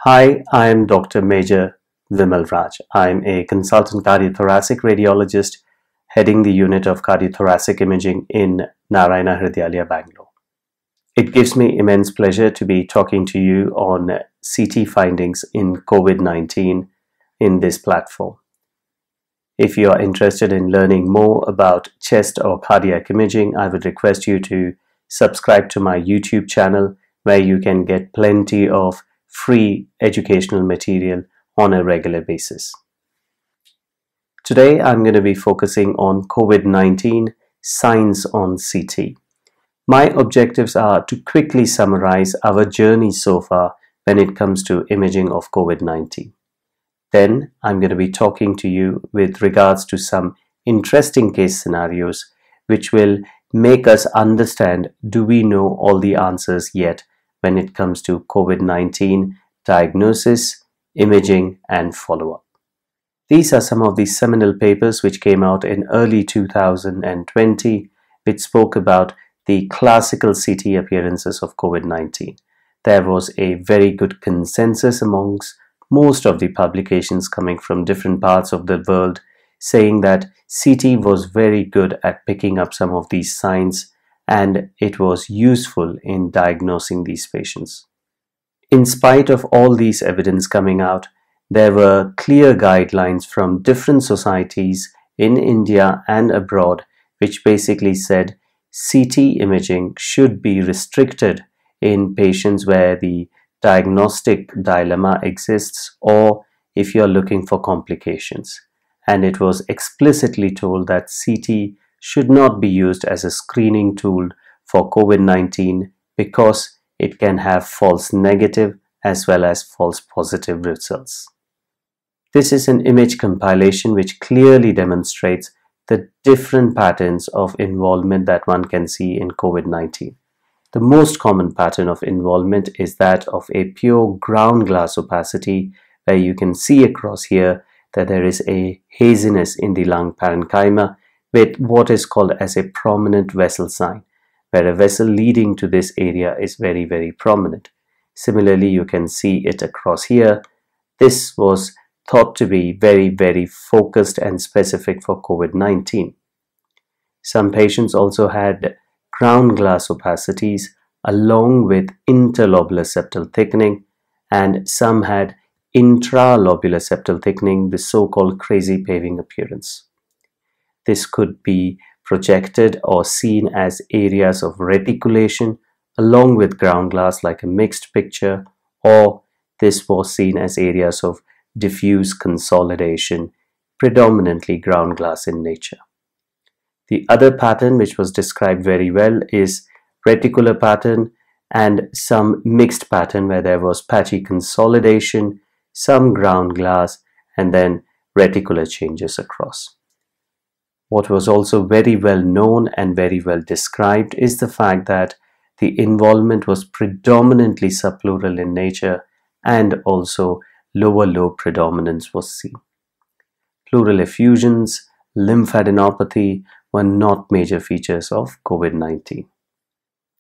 Hi, I'm Dr. Major Vimal Raj. I'm a consultant cardiothoracic radiologist heading the unit of cardiothoracic imaging in Narayana Hridyalaya, Bangalore. It gives me immense pleasure to be talking to you on CT findings in COVID-19 in this platform. If you are interested in learning more about chest or cardiac imaging, I would request you to subscribe to my YouTube channel where you can get plenty of free educational material on a regular basis. Today I'm going to be focusing on COVID-19 signs on CT. My objectives are to quickly summarize our journey so far when it comes to imaging of COVID-19. Then I'm going to be talking to you with regards to some interesting case scenarios which will make us understand, do we know all the answers yet when it comes to COVID-19 diagnosis, imaging, and follow-up. These are some of the seminal papers which came out in early 2020, which spoke about the classical CT appearances of COVID-19. There was a very good consensus amongst most of the publications coming from different parts of the world saying that CT was very good at picking up some of these signs and it was useful in diagnosing these patients. In spite of all these evidence coming out, there were clear guidelines from different societies in India and abroad which basically said CT imaging should be restricted in patients where the diagnostic dilemma exists or if you're looking for complications. And it was explicitly told that CT should not be used as a screening tool for COVID-19 because it can have false negative as well as false positive results. This is an image compilation which clearly demonstrates the different patterns of involvement that one can see in COVID-19. The most common pattern of involvement is that of a pure ground glass opacity where you can see across here that there is a haziness in the lung parenchyma with what is called as a prominent vessel sign, where a vessel leading to this area is very, very prominent. Similarly, you can see it across here. This was thought to be very, very focused and specific for COVID-19. Some patients also had ground glass opacities along with interlobular septal thickening, and some had intralobular septal thickening, the so-called crazy paving appearance. This could be projected or seen as areas of reticulation along with ground glass like a mixed picture, or this was seen as areas of diffuse consolidation, predominantly ground glass in nature. The other pattern which was described very well is reticular pattern and some mixed pattern where there was patchy consolidation, some ground glass, and then reticular changes across. What was also very well known and very well described is the fact that the involvement was predominantly subpleural in nature and also lower lobe predominance was seen. Pleural effusions, lymphadenopathy were not major features of COVID-19.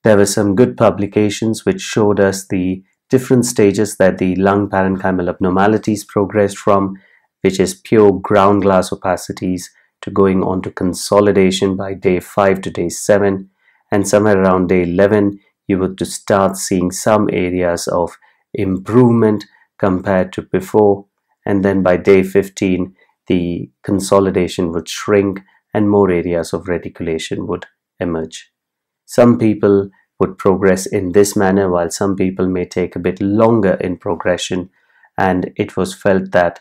There were some good publications which showed us the different stages that the lung parenchymal abnormalities progressed from, which is pure ground glass opacities, to going on to consolidation by day 5 to day 7, and somewhere around day 11 you would to start seeing some areas of improvement compared to before, and then by day 15 the consolidation would shrink and more areas of reticulation would emerge. Some people would progress in this manner while some people may take a bit longer in progression, and it was felt that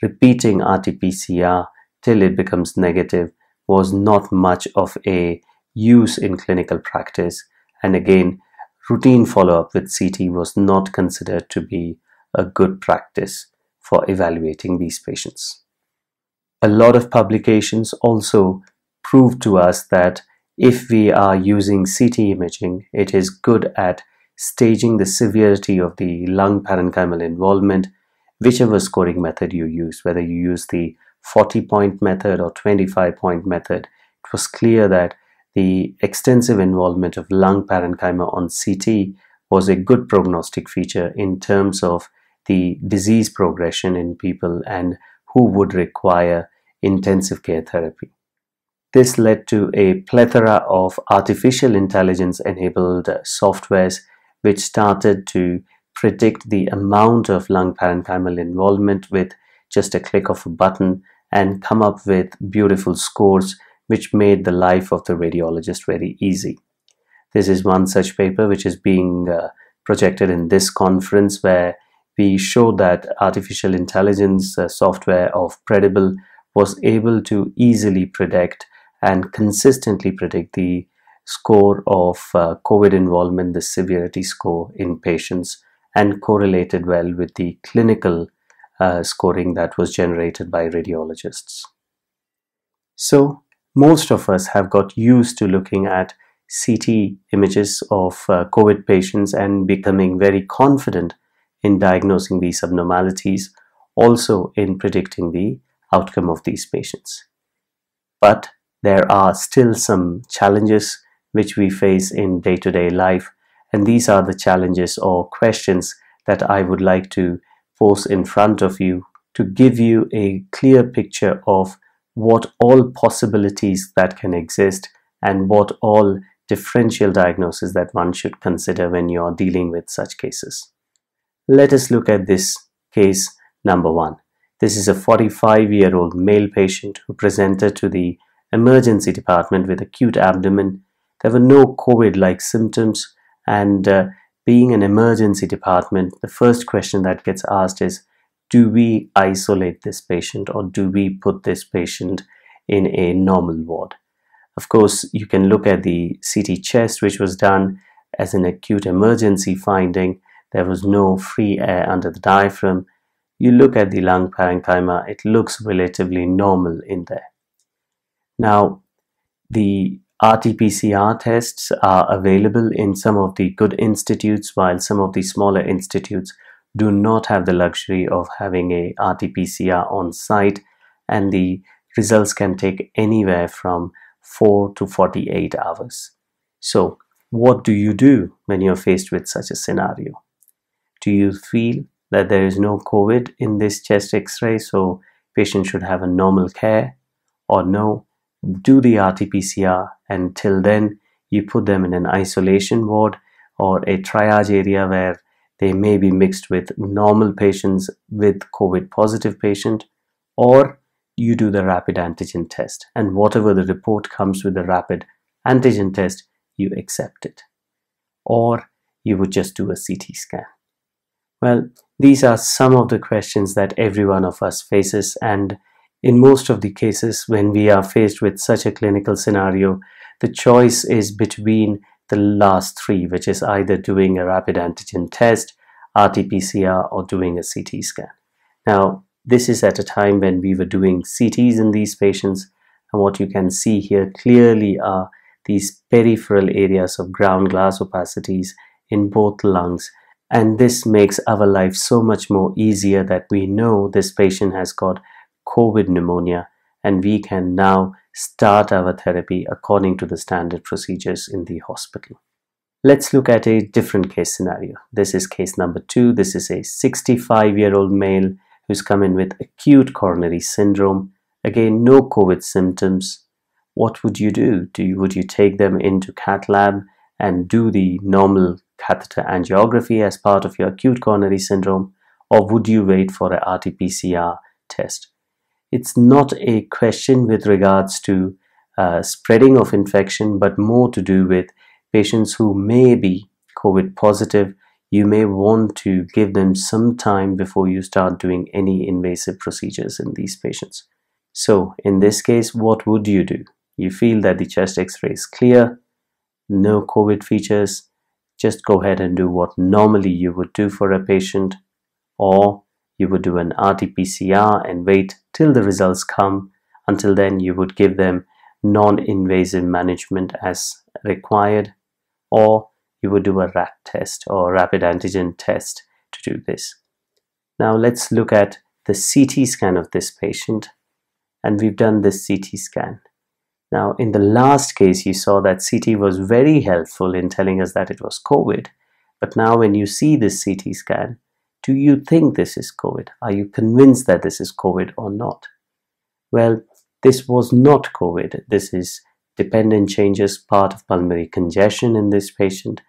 repeating Rtpcr till it becomes negative was not much of a use in clinical practice, and again routine follow-up with CT was not considered to be a good practice for evaluating these patients. A lot of publications also proved to us that if we are using CT imaging, it is good at staging the severity of the lung parenchymal involvement, whichever scoring method you use, whether you use the 40-point method or 25-point method. It was clear that the extensive involvement of lung parenchyma on CT was a good prognostic feature in terms of the disease progression in people and who would require intensive care therapy. This led to a plethora of artificial intelligence enabled softwares which started to predict the amount of lung parenchymal involvement with just a click of a button and come up with beautiful scores which made the life of the radiologist very easy. This is one such paper which is being projected in this conference, where we showed that artificial intelligence software of Predible was able to easily predict and consistently predict the score of COVID involvement, the severity score in patients, and correlated well with the clinical scoring that was generated by radiologists. So most of us have got used to looking at CT images of COVID patients and becoming very confident in diagnosing these abnormalities, also in predicting the outcome of these patients. But there are still some challenges which we face in day-to-day life, and these are the challenges or questions that I would like to pose in front of you to give you a clear picture of what all possibilities that can exist and what all differential diagnosis that one should consider when you are dealing with such cases. Let us look at this case number 1. This is a 45-year-old male patient who presented to the emergency department with acute abdomen. There were no COVID-like symptoms, and being an emergency department, the first question that gets asked is, do we isolate this patient or do we put this patient in a normal ward? Of course, you can look at the CT chest, which was done as an acute emergency finding. There was no free air under the diaphragm. You look at the lung parenchyma, it looks relatively normal in there. Now, the Rtpcr tests are available in some of the good institutes, while some of the smaller institutes do not have the luxury of having a Rtpcr on site, and the results can take anywhere from 4 to 48 hours. So what do you do when you're faced with such a scenario? Do you feel that there is no COVID in this chest x-ray, so patient should have a normal care? Or no, do the Rtpcr, and till then you put them in an isolation ward or a triage area where they may be mixed with normal patients with COVID positive patient, or you do the rapid antigen test, and whatever the report comes with the rapid antigen test, you accept it, or you would just do a CT scan. Well, these are some of the questions that every one of us faces, and in most of the cases when we are faced with such a clinical scenario, the choice is between the last three, which is either doing a rapid antigen test, Rtpcr, or doing a CT scan. Now, this is at a time when we were doing CTs in these patients, and what you can see here clearly are these peripheral areas of ground glass opacities in both lungs, and this makes our life so much more easier that we know this patient has got COVID pneumonia, and we can now start our therapy according to the standard procedures in the hospital. Let's look at a different case scenario. This is case number 2. This is a 65-year-old male who's come in with acute coronary syndrome. Again, no COVID symptoms. What would you do? Would you take them into cath lab and do the normal catheter angiography as part of your acute coronary syndrome, or would you wait for a Rtpcr test? It's not a question with regards to spreading of infection, but more to do with patients who may be COVID positive. You may want to give them some time before you start doing any invasive procedures in these patients. So in this case, what would you do? You feel that the chest x-ray is clear, no COVID features, just go ahead and do what normally you would do for a patient, or you would do an Rtpcr and wait till the results come. Until then, you would give them non-invasive management as required, or you would do a RAT test or rapid antigen test to do this. Now let's look at the CT scan of this patient, and we've done this CT scan. Now in the last case you saw that CT was very helpful in telling us that it was COVID, but now when you see this CT scan, Do you think this is COVID? Are you convinced that this is COVID or not? Well, this was not COVID. This is dependent changes, part of pulmonary congestion in this patient,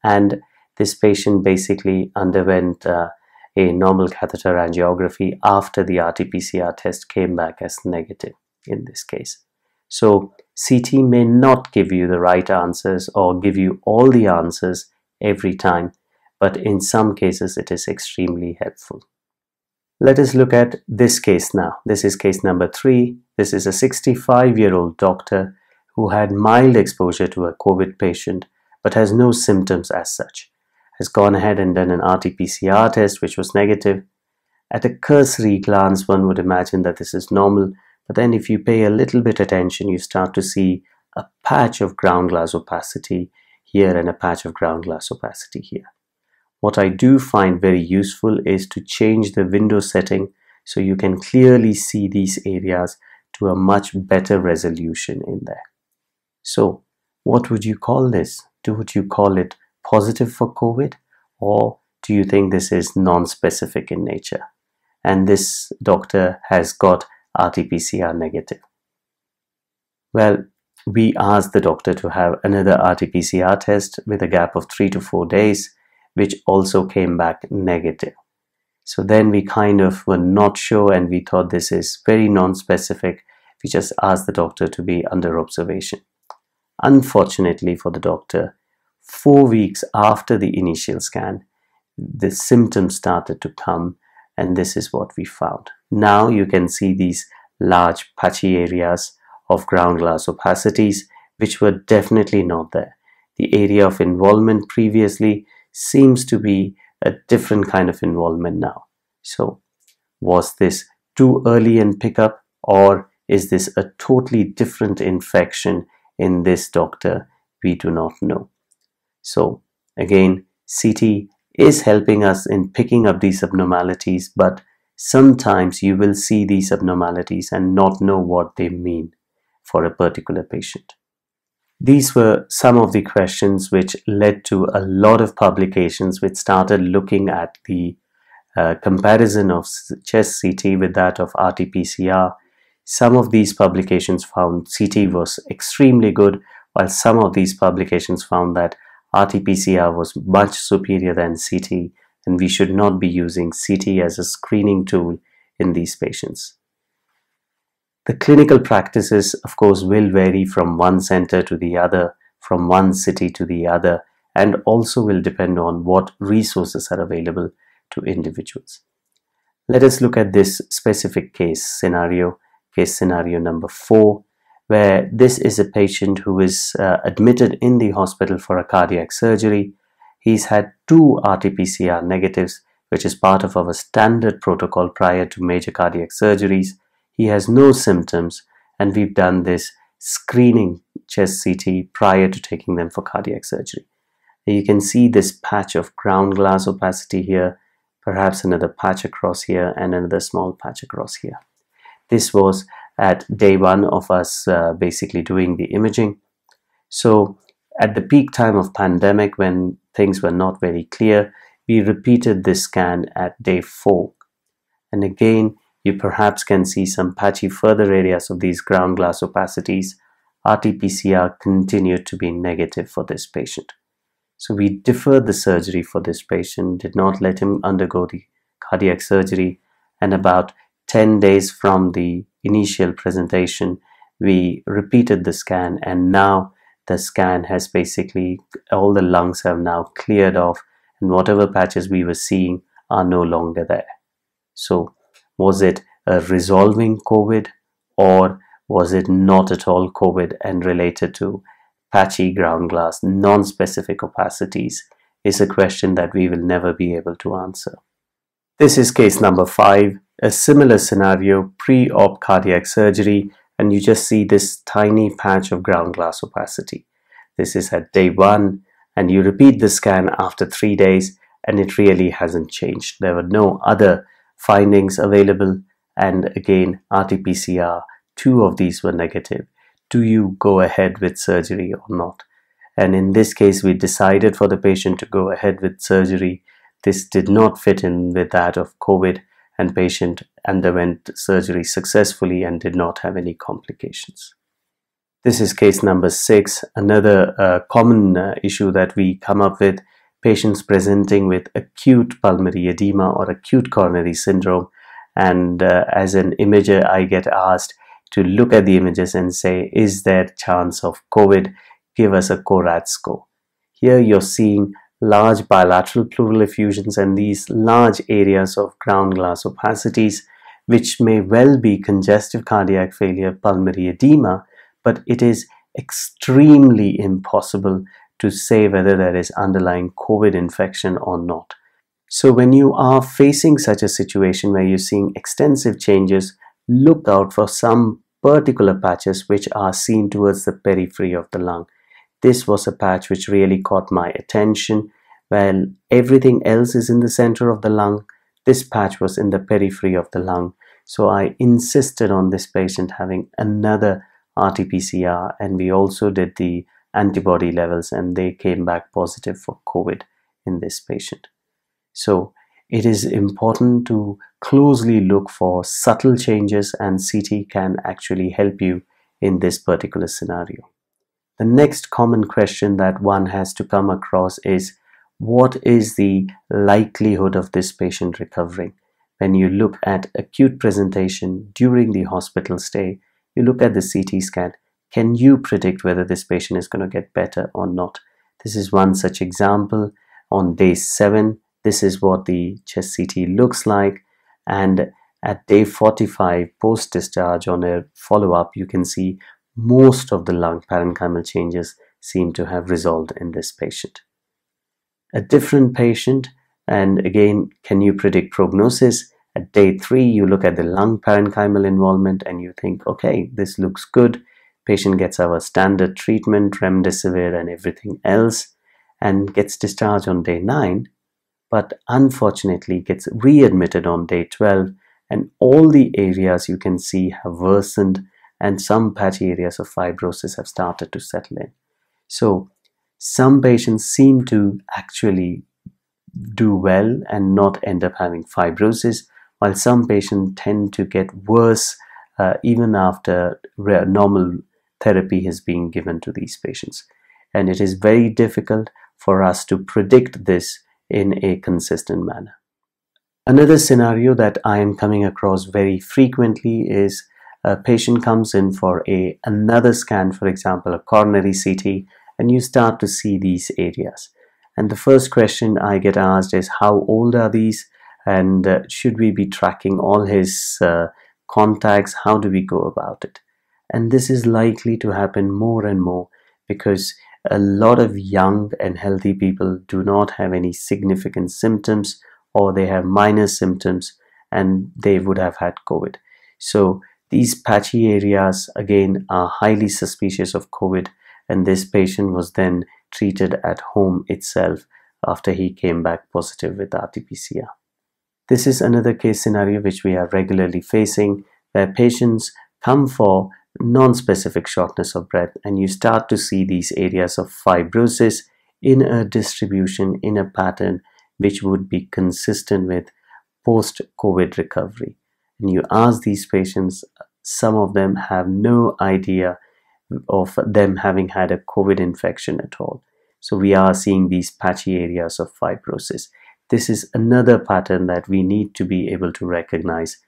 and this patient basically underwent a normal catheter angiography after the Rtpcr test came back as negative in this case. So CT may not give you the right answers or give you all the answers every time, but in some cases it is extremely helpful. Let us look at this case now. This is case number 3. This is a 65-year-old doctor who had mild exposure to a COVID patient but has no symptoms as such. Has gone ahead and done an Rtpcr test which was negative. At a cursory glance, one would imagine that this is normal, but then if you pay a little bit attention, you start to see a patch of ground glass opacity here and a patch of ground glass opacity here. What I do find very useful is to change the window setting so you can clearly see these areas to a much better resolution in there. So what would you call this? Would you call it positive for COVID, or do you think this is non-specific in nature? And this doctor has got Rtpcr negative. Well, we asked the doctor to have another Rtpcr test with a gap of 3 to 4 days, which also came back negative. So then we kind of were not sure and we thought this is very non-specific. We just asked the doctor to be under observation. Unfortunately for the doctor, 4 weeks after the initial scan, the symptoms started to come, and this is what we found. Now you can see these large patchy areas of ground glass opacities, which were definitely not there. The area of involvement previously seems to be a different kind of involvement now. So was this too early in pickup, or is this a totally different infection in this doctor? We do not know. So again, CT is helping us in picking up these abnormalities, but sometimes you will see these abnormalities and not know what they mean for a particular patient. These were some of the questions which led to a lot of publications which started looking at the comparison of chest CT with that of Rtpcr. Some of these publications found CT was extremely good, while some of these publications found that Rtpcr was much superior than CT, and we should not be using CT as a screening tool in these patients. The clinical practices, of course, will vary from one center to the other, from one city to the other, and also will depend on what resources are available to individuals. Let us look at this specific case scenario number 4, where this is a patient who is admitted in the hospital for a cardiac surgery. He's had 2 Rtpcr negatives, which is part of our standard protocol prior to major cardiac surgeries. He has no symptoms, and we've done this screening chest CT prior to taking them for cardiac surgery. You can see this patch of ground glass opacity here, perhaps another patch across here, and another small patch across here. This was at day 1 of us basically doing the imaging. So at the peak time of pandemic, when things were not very clear, we repeated this scan at day 4. And again, you perhaps can see some patchy further areas of these ground glass opacities. Rtpcr continued to be negative for this patient. So we deferred the surgery for this patient, did not let him undergo the cardiac surgery, and about 10 days from the initial presentation, we repeated the scan, and now the scan has basically, all the lungs have now cleared off, and whatever patches we were seeing are no longer there. So was it a resolving COVID, or was it not at all COVID and related to patchy ground glass, non-specific opacities, is a question that we will never be able to answer. This is case number 5, a similar scenario, pre-op cardiac surgery, and you just see this tiny patch of ground glass opacity. This is at day 1, and you repeat the scan after 3 days, and it really hasn't changed. There were no other findings available, and again, Rtpcr, 2 of these were negative. Do you go ahead with surgery or not? And in this case, we decided for the patient to go ahead with surgery. this did not fit in with that of COVID, and patient underwent surgery successfully and did not have any complications. This is case number 6, another common issue that we come up with, patients presenting with acute pulmonary edema or acute coronary syndrome, and as an imager I get asked to look at the images and say, is there chance of COVID? Give us a CORAD score. Here you're seeing large bilateral pleural effusions and these large areas of ground glass opacities, which may well be congestive cardiac failure, pulmonary edema, but it is extremely impossible to say whether there is underlying COVID infection or not. So when you are facing such a situation where you're seeing extensive changes, look out for some particular patches which are seen towards the periphery of the lung. This was a patch which really caught my attention. While everything else is in the center of the lung, this patch was in the periphery of the lung. So I insisted on this patient having another Rtpcr, and we also did the antibody levels and they came back positive for COVID in this patient. So it is important to closely look for subtle changes, and CT can actually help you in this particular scenario. The next common question that one has to come across is, what is the likelihood of this patient recovering? When you look at acute presentation during the hospital stay, you look at the CT scan, can you predict whether this patient is going to get better or not? This is one such example. On day 7, this is what the chest CT looks like, and at day 45 post-discharge on a follow-up, you can see most of the lung parenchymal changes seem to have resolved in this patient. A different patient, and again, can you predict prognosis? At day 3, you look at the lung parenchymal involvement and you think, okay, this looks good. Patient gets our standard treatment, remdesivir and everything else, and gets discharged on day 9, but unfortunately gets readmitted on day 12, and all the areas you can see have worsened and some patchy areas of fibrosis have started to settle in. So some patients seem to actually do well and not end up having fibrosis, while some patients tend to get worse even after normal therapy has been given to these patients. And it is very difficult for us to predict this in a consistent manner. Another scenario that I am coming across very frequently is a patient comes in for another scan, for example, a coronary CT, and you start to see these areas. And the first question I get asked is, how old are these? And should we be tracking all his contacts? How do we go about it? And this is likely to happen more and more because a lot of young and healthy people do not have any significant symptoms, or they have minor symptoms and they would have had COVID. So these patchy areas again are highly suspicious of COVID, and this patient was then treated at home itself after he came back positive with Rtpcr. This is another case scenario which we are regularly facing, where patients come for non-specific shortness of breath and you start to see these areas of fibrosis in a distribution, in a pattern which would be consistent with post-COVID recovery. And you ask these patients, some of them have no idea of them having had a COVID infection at all. So we are seeing these patchy areas of fibrosis. This is another pattern that we need to be able to recognize: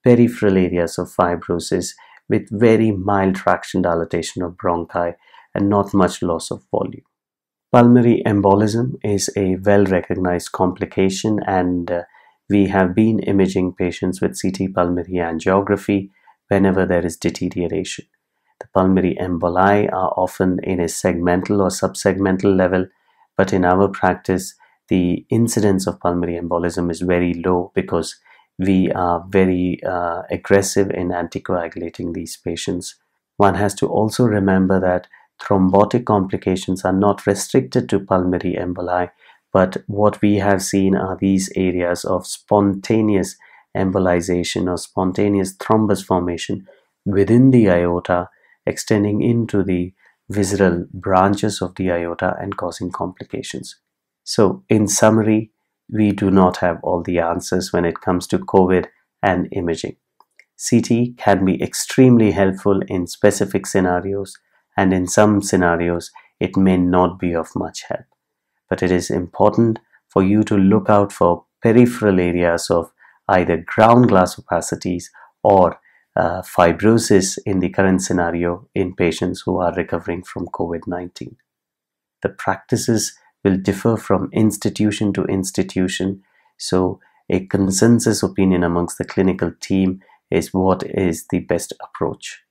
peripheral areas of fibrosis with very mild traction dilatation of bronchi and not much loss of volume. Pulmonary embolism is a well-recognized complication, and we have been imaging patients with CT pulmonary angiography whenever there is deterioration. The pulmonary emboli are often in a segmental or subsegmental level, but in our practice, the incidence of pulmonary embolism is very low because we are very aggressive in anticoagulating these patients. One has to also remember that thrombotic complications are not restricted to pulmonary emboli, but what we have seen are these areas of spontaneous embolization or spontaneous thrombus formation within the aorta, extending into the visceral branches of the aorta and causing complications. So in summary, we do not have all the answers when it comes to COVID and imaging. CT can be extremely helpful in specific scenarios, and in some scenarios it may not be of much help. But it is important for you to look out for peripheral areas of either ground glass opacities or fibrosis in the current scenario in patients who are recovering from COVID-19. The practices will differ from institution to institution, so a consensus opinion amongst the clinical team is what is the best approach.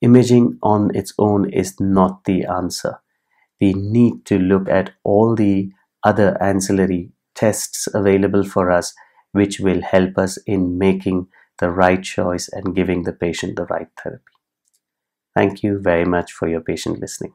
Imaging on its own is not the answer. We need to look at all the other ancillary tests available for us, which will help us in making the right choice and giving the patient the right therapy. Thank you very much for your patient listening.